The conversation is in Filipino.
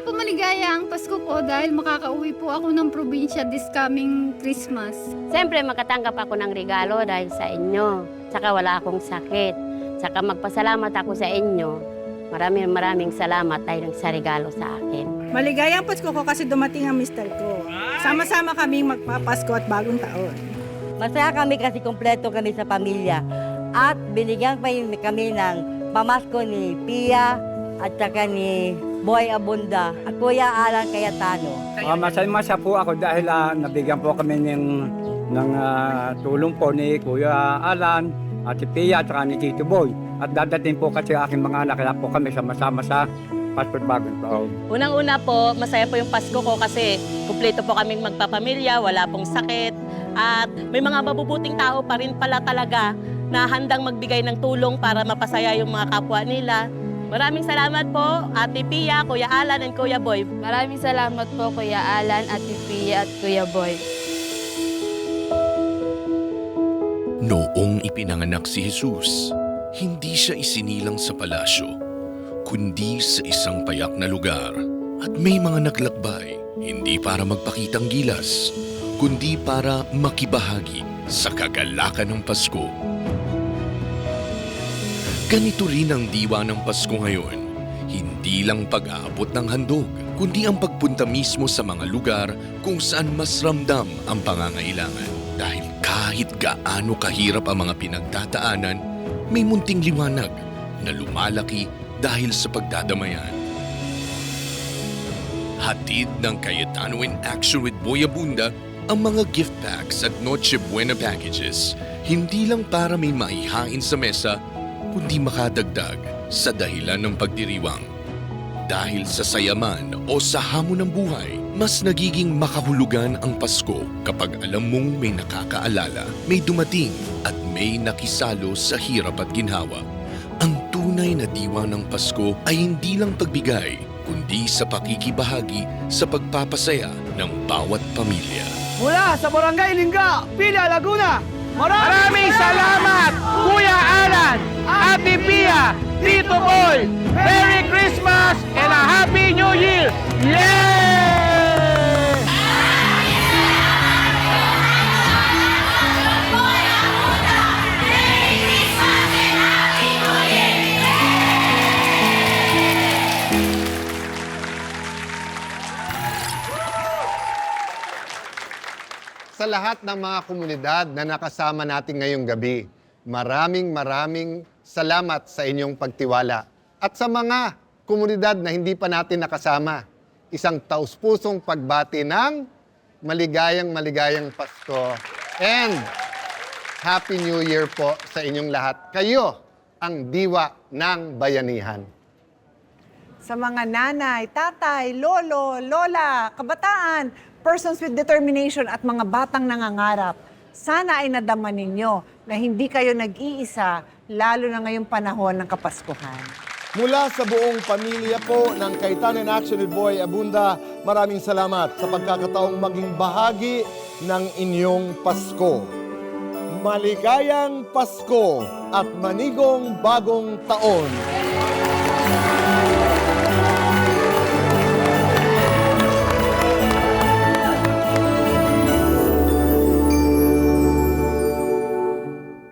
po maligaya ang Pasko po dahil makakauwi po ako ng probinsya this coming Christmas. Siyempre, makatanggap ako ng regalo dahil sa inyo. Saka wala akong sakit. Saka magpasalamat ako sa inyo. Maraming salamat dahil sa regalo sa akin. Maligayang Pasko ko kasi dumating ang mister ko. Sama-sama kaming magpapasko at bagong taon. Masaya kami kasi kumpleto kami sa pamilya. At binigyan pa kami ng pamasko ni Pia at saka ni Boy Abunda at Kuya Alan Cayetano. Masaya po ako dahil nabigyan po kami ng tulong po ni Kuya Alan at si Pia at saka ni Tito Boy. At dadating po kasi aking mga anak, kaya po kami sama-sama sa Pasko't Bagong Taon. Unang-una po, masaya po yung Pasko ko kasi kumpleto po kaming magpapamilya, wala pong sakit. At may mga mabubuting tao pa rin pala talaga na handang magbigay ng tulong para mapasaya yung mga kapwa nila. Maraming salamat po, Ate Pia, Kuya Alan, and Kuya Boy. Maraming salamat po Kuya Alan, Ate Pia at Kuya Boy. Noong ipinanganak si Jesus, hindi siya isinilang sa palasyo, kundi sa isang payak na lugar. At may mga naglakbay, hindi para magpakitang gilas, kundi para makibahagi sa kagalakan ng Pasko. Ganito rin ang diwa ng Pasko ngayon. Hindi lang pag-aabot ng handog, kundi ang pagpunta mismo sa mga lugar kung saan mas ramdam ang pangangailangan. Dahil kahit gaano kahirap ang mga pinagtataanan, may munting liwanag na lumalaki dahil sa pagdadamayan. Hatid ng Cayetano in Action with Boy Abunda ang mga gift packs at Noche Buena packages, hindi lang para may maihain sa mesa, kundi makadagdag sa dahilan ng pagdiriwang. Dahil sa sayaman o sa hamon ng buhay, mas nagiging makahulugan ang Pasko kapag alam mong may nakakaalala, may dumating at may nakisalo sa hirap at ginhawa. Ang tunay na diwa ng Pasko ay hindi lang pagbigay, kundi sa pakikibahagi sa pagpapasaya ng bawat pamilya. Mula sa Barangay Lingga, Pila, Laguna, maraming salamat, Kuya Alan, Ate Pia, Tito Boy! Merry Christmas and a Happy New Year! Yay! Sa lahat ng mga komunidad na nakasama natin ngayong gabi, maraming salamat sa inyong pagtiwala. At sa mga komunidad na hindi pa natin nakasama, isang taus-pusong pagbati ng maligayang Pasko. And Happy New Year po sa inyong lahat. Kayo ang diwa ng bayanihan. Sa mga nanay, tatay, lolo, lola, kabataan, persons with determination at mga batang nangangarap, sana ay nadama ninyo na hindi kayo nag-iisa, lalo na ngayong panahon ng Kapaskuhan. Mula sa buong pamilya po ng Cayetano in Action with Boy Abunda, maraming salamat sa pagkakataong maging bahagi ng inyong Pasko. Maligayang Pasko at manigong bagong taon!